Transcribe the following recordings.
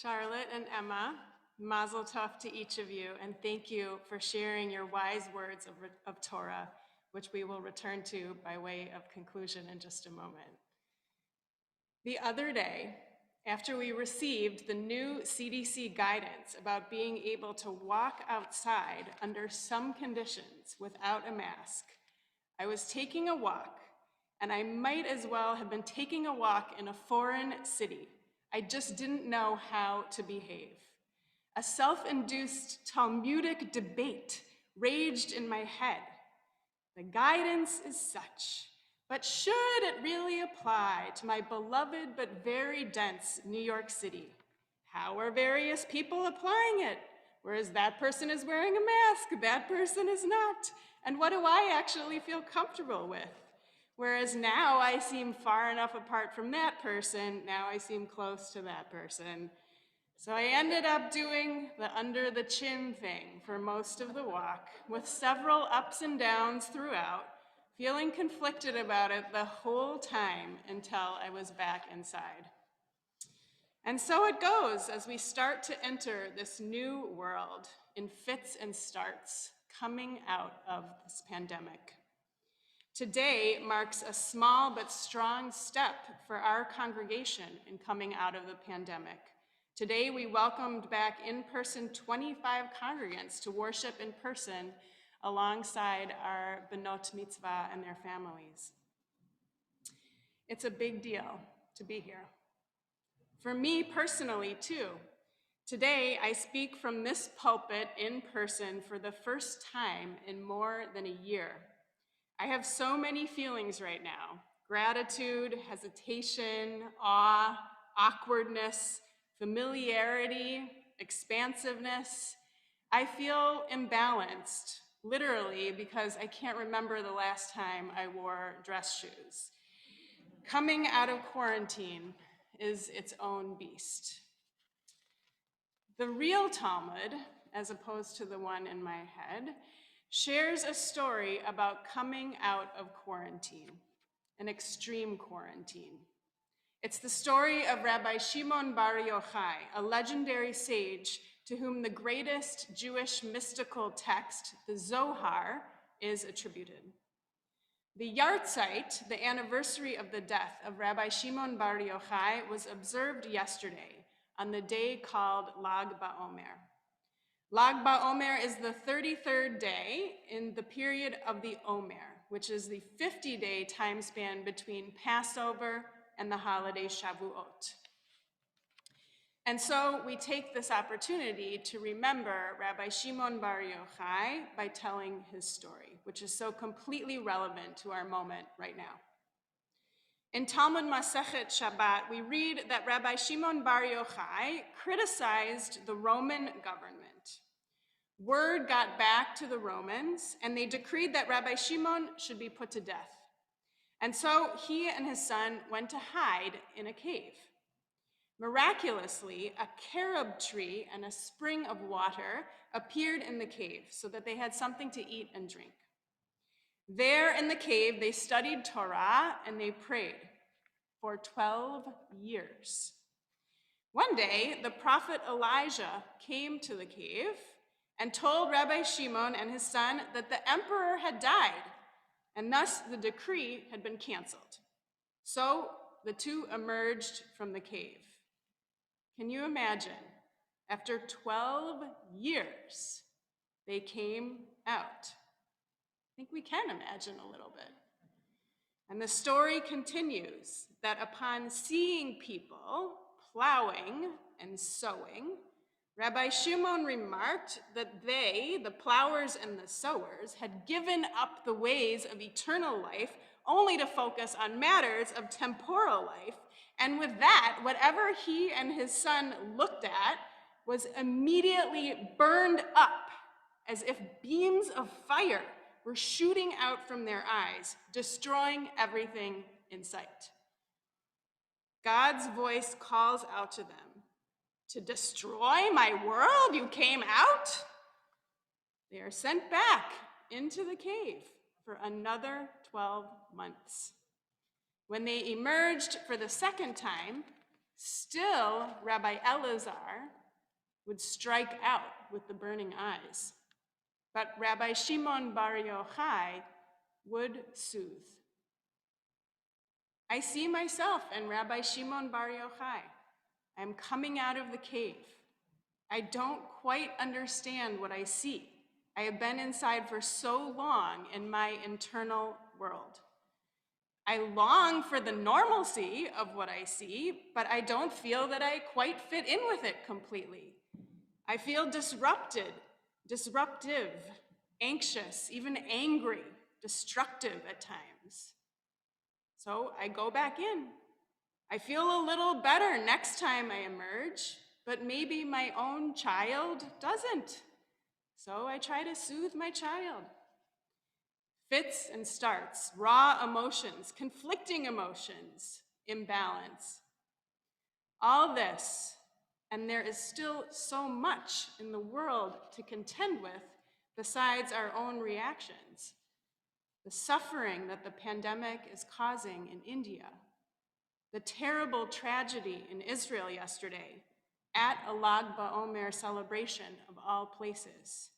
Charlotte and Emma, mazel tov to each of you, and thank you for sharing your wise words of Torah, which we will return to by way of conclusion in just a moment. The other day, after we received the new CDC guidance about being able to walk outside under some conditions without a mask, I was taking a walk, and I might as well have been taking a walk in a foreign city. I just didn't know how to behave. A self-induced Talmudic debate raged in my head. The guidance is such, but should it really apply to my beloved but very dense New York City? How are various people applying it? Whereas that person is wearing a mask, that person is not. And what do I actually feel comfortable with? Whereas now I seem far enough apart from that person, now I seem close to that person. So I ended up doing the under the chin thing for most of the walk, with several ups and downs throughout, feeling conflicted about it the whole time until I was back inside. And so it goes as we start to enter this new world in fits and starts, coming out of this pandemic. Today marks a small but strong step for our congregation in coming out of the pandemic. Today we welcomed back in person 25 congregants to worship in person alongside our Benot Mitzvah and their families. It's a big deal to be here. For me personally too, today I speak from this pulpit in person for the first time in more than a year. I have so many feelings right now: gratitude, hesitation, awe, awkwardness, familiarity, expansiveness. I feel imbalanced, literally, because I can't remember the last time I wore dress shoes. Coming out of quarantine is its own beast. The real Talmud, as opposed to the one in my head, shares a story about coming out of quarantine, an extreme quarantine. It's the story of Rabbi Shimon Bar Yochai, a legendary sage to whom the greatest Jewish mystical text, the Zohar, is attributed. The Yartzeit, the anniversary of the death of Rabbi Shimon Bar Yochai, was observed yesterday on the day called Lag BaOmer. Lag BaOmer is the 33rd day in the period of the Omer, which is the 50-day time span between Passover and the holiday Shavuot. And so we take this opportunity to remember Rabbi Shimon Bar Yochai by telling his story, which is so completely relevant to our moment right now. In Talmud Masechet Shabbat, we read that Rabbi Shimon Bar Yochai criticized the Roman government. Word got back to the Romans, and they decreed that Rabbi Shimon should be put to death. And so he and his son went to hide in a cave. Miraculously, a carob tree and a spring of water appeared in the cave so that they had something to eat and drink. There in the cave, they studied Torah and they prayed for 12 years. One day, the prophet Elijah came to the cave and told Rabbi Shimon and his son that the emperor had died, and thus the decree had been canceled. So the two emerged from the cave. Can you imagine? After 12 years, they came out. I think we can imagine a little bit. And the story continues that upon seeing people plowing and sowing, Rabbi Shimon remarked that they, the plowers and the sowers, had given up the ways of eternal life only to focus on matters of temporal life. And with that, whatever he and his son looked at was immediately burned up as if beams of fire were shooting out from their eyes, destroying everything in sight. God's voice calls out to them, "To destroy my world, you came out?" They are sent back into the cave for another 12 months. When they emerged for the second time, Still, Rabbi Elazar would strike out with the burning eyes, but Rabbi Shimon Bar Yochai would soothe. I see myself in Rabbi Shimon Bar Yochai. I'm coming out of the cave. I don't quite understand what I see. I have been inside for so long in my internal world. I long for the normalcy of what I see, but I don't feel that I quite fit in with it completely. I feel disruptive, anxious, even angry, destructive at times. So I go back in. I feel a little better next time I emerge, but maybe my own child doesn't. So I try to soothe my child. Fits and starts, raw emotions, conflicting emotions, imbalance. All this, and there is still so much in the world to contend with besides our own reactions. The suffering that the pandemic is causing in India, the terrible tragedy in Israel yesterday at a Lag BaOmer celebration of all places.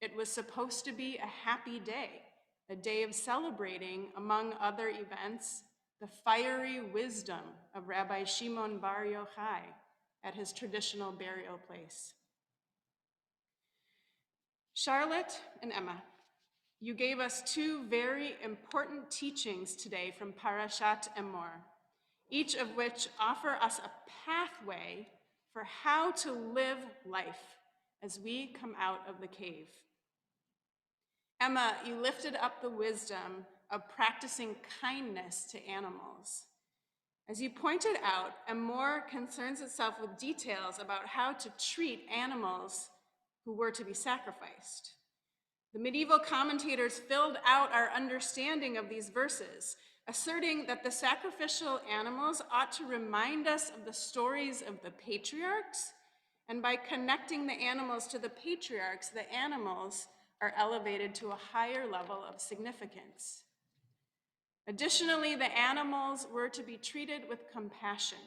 It was supposed to be a happy day, a day of celebrating, among other events, the fiery wisdom of Rabbi Shimon Bar Yochai at his traditional burial place. Charlotte and Emma, you gave us two very important teachings today from Parashat Emor, each of which offer us a pathway for how to live life as we come out of the cave. Emma, you lifted up the wisdom of practicing kindness to animals. As you pointed out, Emor concerns itself with details about how to treat animals who were to be sacrificed. The medieval commentators filled out our understanding of these verses, asserting that the sacrificial animals ought to remind us of the stories of the patriarchs, and by connecting the animals to the patriarchs, the animals are elevated to a higher level of significance. Additionally, the animals were to be treated with compassion.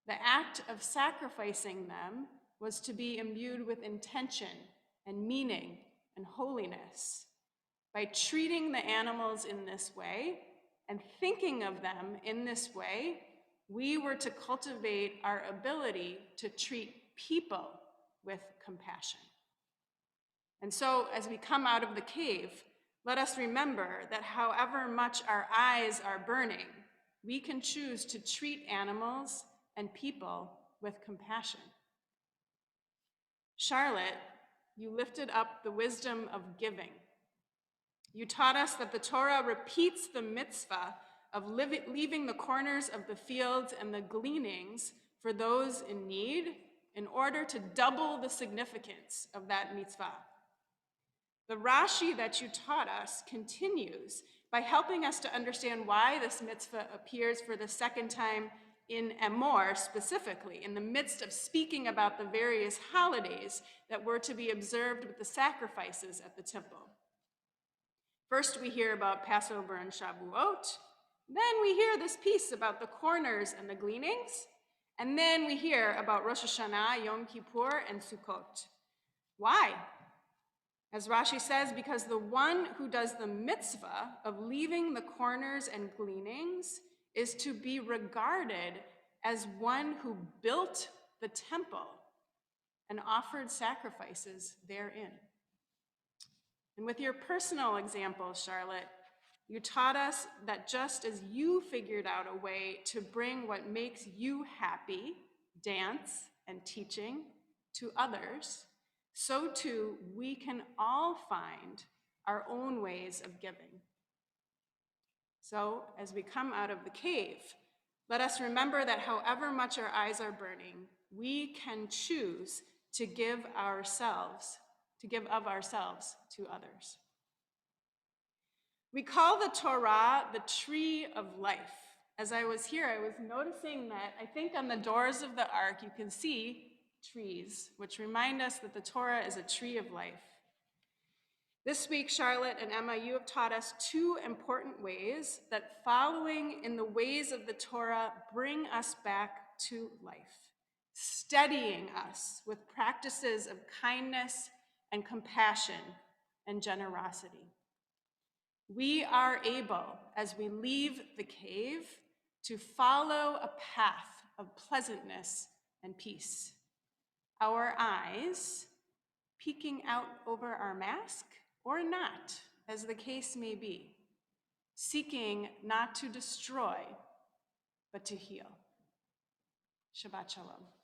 The act of sacrificing them was to be imbued with intention and meaning and holiness. By treating the animals in this way and thinking of them in this way, we were to cultivate our ability to treat people with compassion. And so, as we come out of the cave, let us remember that however much our eyes are burning, we can choose to treat animals and people with compassion. Charlotte, you lifted up the wisdom of giving. You taught us that the Torah repeats the mitzvah of leaving the corners of the fields and the gleanings for those in need in order to double the significance of that mitzvah. The Rashi that you taught us continues by helping us to understand why this mitzvah appears for the second time in Emor specifically, in the midst of speaking about the various holidays that were to be observed with the sacrifices at the temple. First, we hear about Passover and Shavuot. Then we hear this piece about the corners and the gleanings. And then we hear about Rosh Hashanah, Yom Kippur, and Sukkot. Why? As Rashi says, because the one who does the mitzvah of leaving the corners and gleanings is to be regarded as one who built the temple and offered sacrifices therein. And with your personal example, Charlotte, you taught us that just as you figured out a way to bring what makes you happy, dance and teaching, to others, so too we can all find our own ways of giving. So as we come out of the cave, let us remember that however much our eyes are burning, we can choose to give of ourselves to others. We call the Torah the tree of life. As I was here, I was noticing that I think on the doors of the ark you can see trees, which remind us that the Torah is a tree of life. This week, Charlotte and Emma, you have taught us two important ways that following in the ways of the Torah bring us back to life, steadying us with practices of kindness and compassion and generosity. We are able, as we leave the cave, to follow a path of pleasantness and peace. Our eyes peeking out over our mask or not, as the case may be, seeking not to destroy, but to heal. Shabbat Shalom.